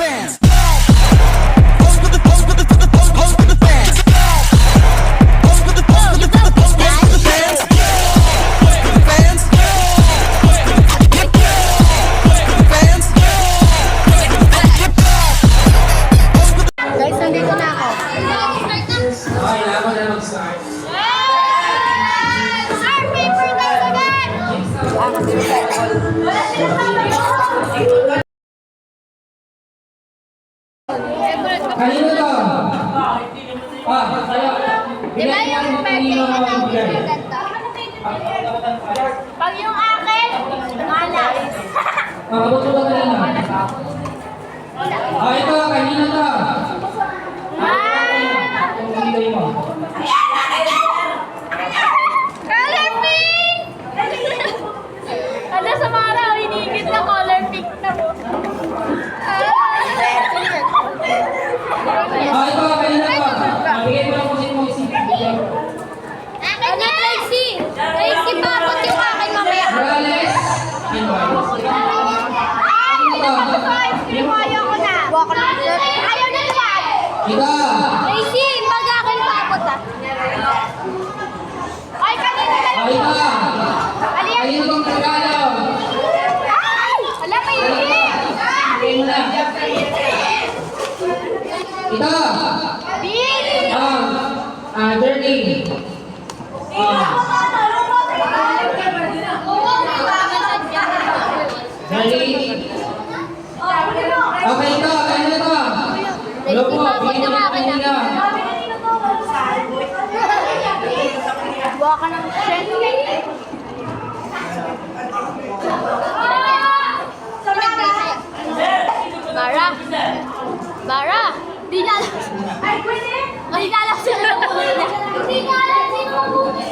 fans. Pose for the fans. Pose for the fans. Pose for the fans. Guys, nandito na ako. Okay, ako na mag-start. Sir, paper tayo agad! Kanino to? Tayo. Di ba yung birthday na namin yung ganito? Pag yung akin, malas. Makabuto ka kanina. Ito, kanino to? Kanino mo? Color pink! Ano sa mga raw, hinigit na color pink na mo. Ito, kanino to? Bigay mo lang kung sino mo isipin. Akin na! Tracy! Tracy, papot yung akin mamaya. Morales? Ay, ice cream, ayaw ko na. Ayaw na naman. Ito! Tracy, pag akin papot ah. Ay, kanina na lang. Ito! Ano yan? Kanino tong regalo? Ay! Wala pa yun eh. Bigay mo na. Ito! Bill! Dirty. Dirty. Okay, ito. Kanino to? Hello po. Bigyan mo na kanina. Buha ka ng shell. Bara! Bara! Di na alam. Ay, pwede! Di na alam sila ng ulo niya. Di na alam sino ang ulo niya.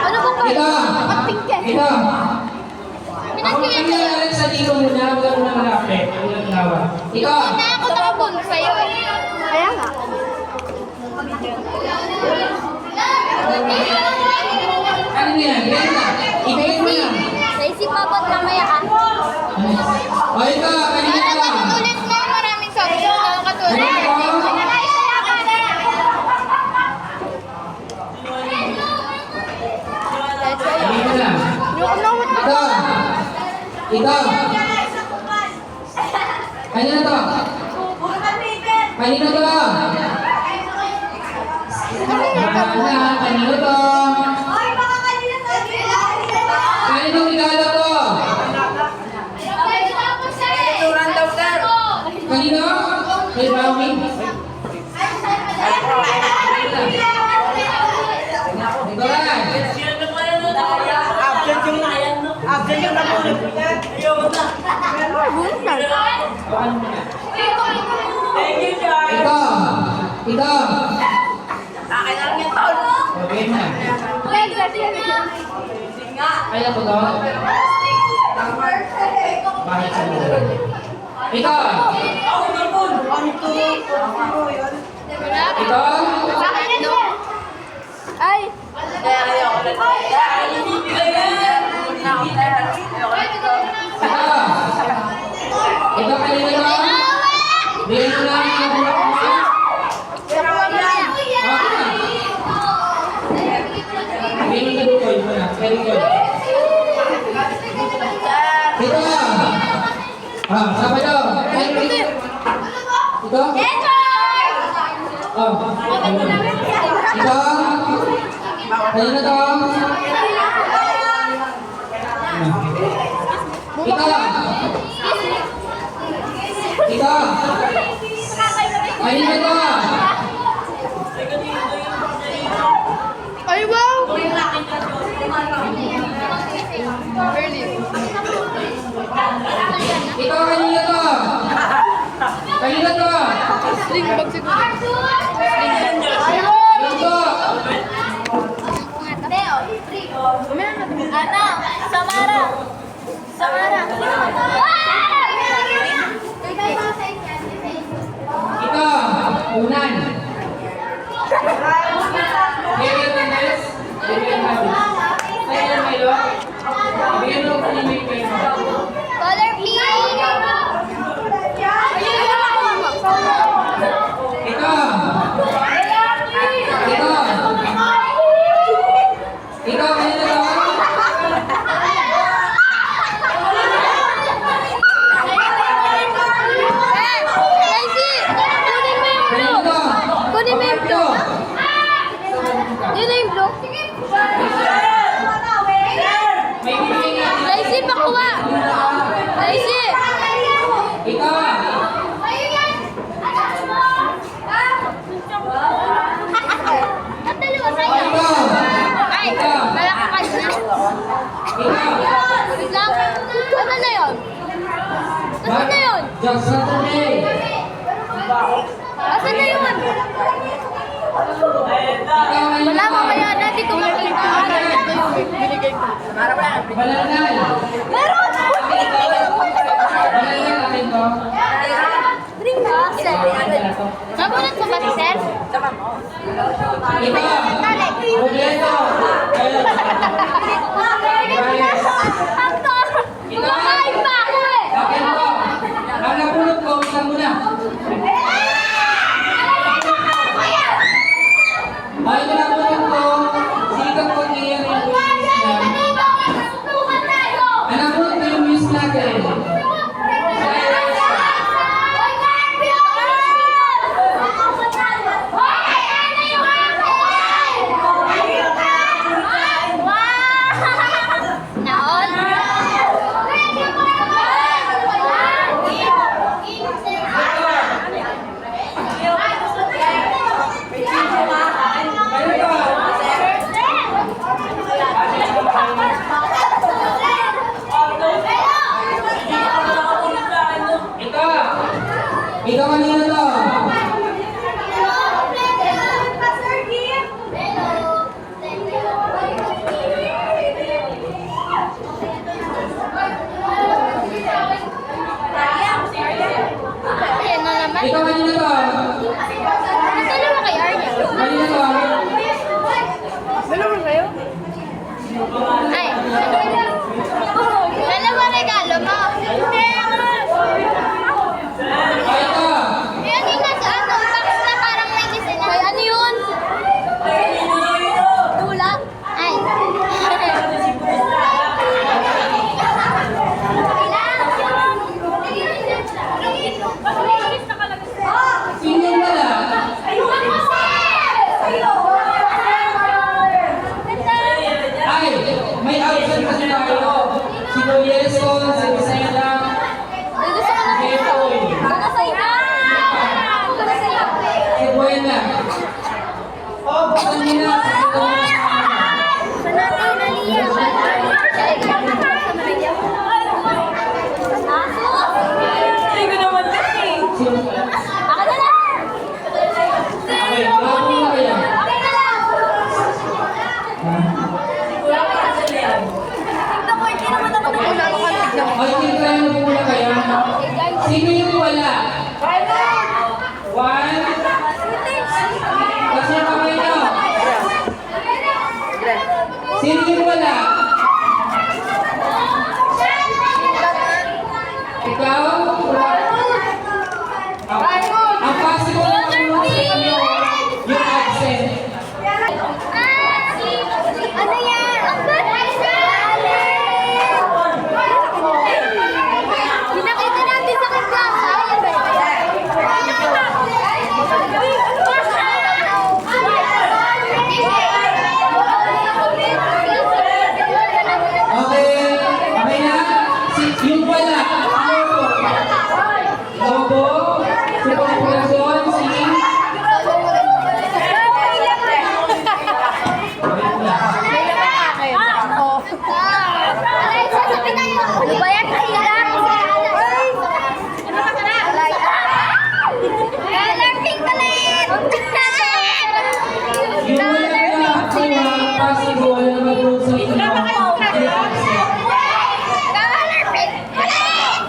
Ano ba pa? Ito. Pag-pink yan. Ito. Ako Pinag-pink yan. nangyayari sa dito muna. Huwag mo na malapit. Huwag na lawa. Ito. Na ako tapon sa'yo eh. Kaya nga. Ano yan? Benta. Ibigay mo na. Tracy, papot mamaya ka. O ito. Kanina Para ka. matutulit mo, maraming sabi ko na katulad. Ibigay mo na. Ito. Ito. Kanina to. Kanina to. Kanina to. Kaninong regalo to? Kanino? Kay Brownie? Ito lang. Absent yung nabulog niya. Ayaw na. Thank you, George. Ito. Ito. Akin lang yung tol. Okay na. Kaya ko to? Bakit sa mo? Ito. Ako na po. Ito. Ay! Ayaw ko na. Ito kanina to? Bigyan mo lang ang bulak mo. Bigyan mo na dito. Ito na. Very good. Ito. Sapa daw. Ito. Ito. Kanina to? Ito. Ito. Kanina to? Ay, wow! Ito kanina to? Kanina to? Sling bag siguro. Ito. Ano? Samara! Samara! Ito. Unan. Kaya Milo, bigyan mo ko ni Milo kayo. Color pink. Ito! Ikaw, kaya na to? Daisy, kunin mo yung blue. Kunin mo yung blue. Yun na yung blue. May bibigyan nga. Daisy, pakuha. Daisy. Ikaw! At dalawa sa'yo. Ay, malakakas na. Wait lang. Ano na yun? Ano na yun? Just Saturday! Asan na yun? Wala, mamaya natin kung makita. Balanay! Meron! Balanay natin to. Nabunod mo ba si Sir? Ito! Roberto! Kumakain pa ako eh! Akin to! Ang napulot ko, isang muna. Ay, ito napulot ko. Sikap ko niya yung news niya. Ang napulot ko yung news natin. Ito! Ito kanina to. Ayan na naman. Ito kanina to. Dalawa kay Arya. Kanina to. Ay, dalawa regalo mo. Ay, ito. Yan yung nasa ano, box na parang may design na. Ay, ano yun? Tula? Ay. Sino yung wala? Ay, may absent kasi tayo. Si Boyeson, si Bisayla, Ay, gusto ko na si Epoy, Baka sa iba. Baka sa iba. si Buena. Oh, buksan niyo na. Ito na. Panatay na niya. Ay, sa Maria. Ako na lang. Okay, bravo na kayo. Ay, tingnan mo muna kayo. Sino yung wala? One. Kasi yung kamay nyo. Sino yung wala? Ikaw? Ang possible na kamulong sa inyo, yung absent. Ano yan? Pinakita natin sa kaklasa. Yan ba yun? Okay, okay na? Yung wala, Lobo, si Populasyon, si... Ano ba yan? Kahirap. Color pink ulit. Yung wala na nakuha, possible na mag-road sa inyo, yung absent. Color pink ulit.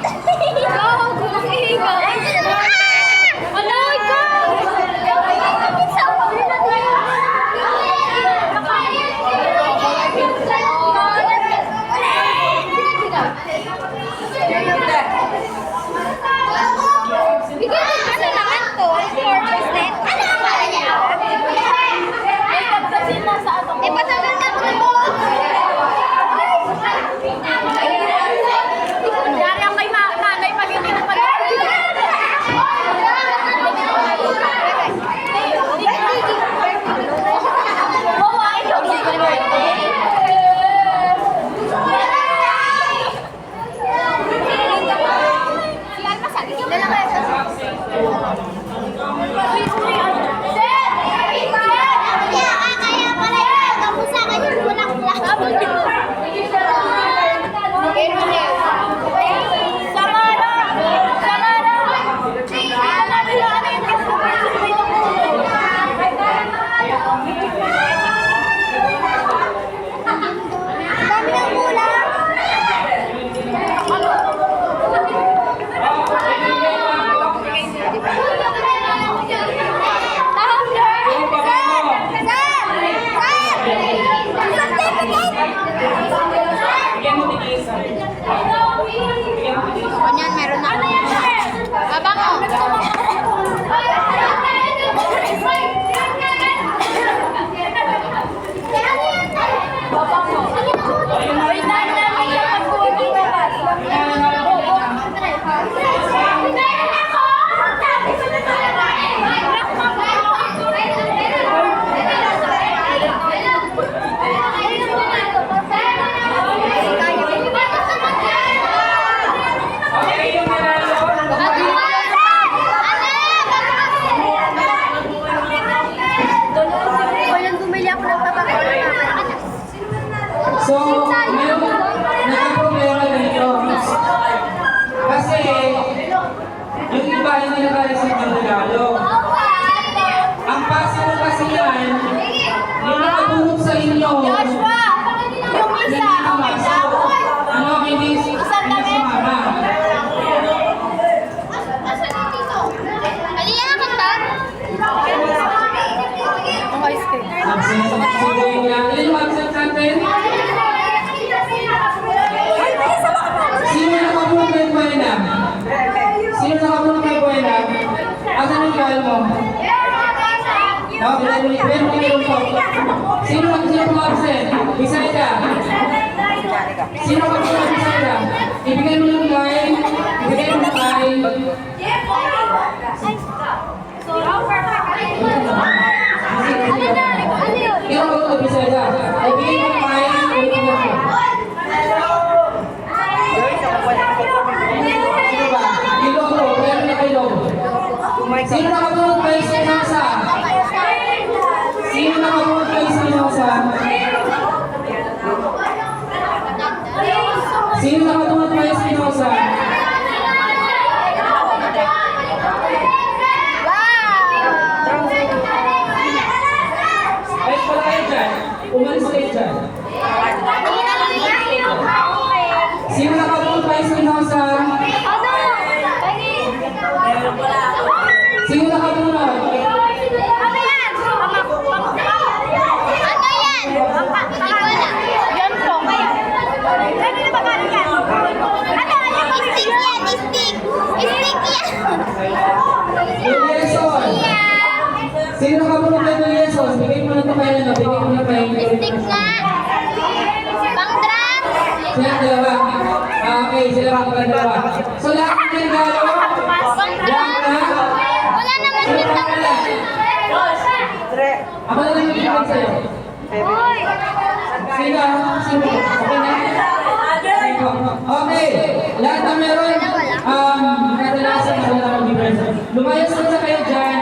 Go, kumakihiga. Ano, ikaw? Absent. Sino yung absent natin? Sino nakabulong kay Buena? Sino nakabulong kay Buena? Asan yung file mo? Sino pang absent? Bisaida. Sino pang Bisaida? Ibigay mo yung line. Ibigay mo yung line. Sino pang Bisaida? Ibigay mo yung line. Sino ba? Ilogo. Kaya na kay Ilogo. Sino nakabulong kay Sinosa? Sino nakabulong kay Sinosa? Sino nakatungod kay Sinosa? Ay, pala kayo dyan. Umalis kayo dyan. Sino nakabulong kay Sinosa? Sino nakabulong? Nelson! Sino nakabulong kay Nelson? Bigay mo na ito kayo na. Bigay mo na kayo. Stick na! Pang-drum! Sila ang dalawa. Okay, sila ang dalawa. So lahat ng regalo? Pang-drum! Wala naman din naman. Ako na lang yung sa'yo. Uy! Sino? Sino? Okay na? Sino? Okay. Lahat na meron. Kadalasan na wala akong difference. Lumayas na sa kayo dyan.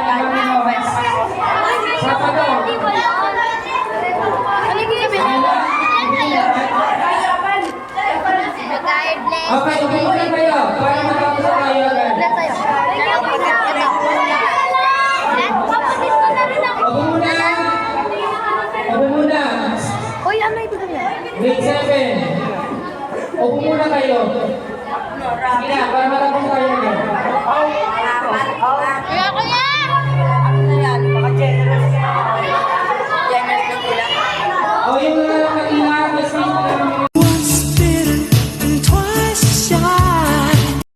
Sapato. Okay, upo muna kayo. Para matapos na kayo agad. Upo muna. Upo muna. Uy, ano ito niya? Grade 7. Upo muna kayo. Sige na, para matapos tayo agad.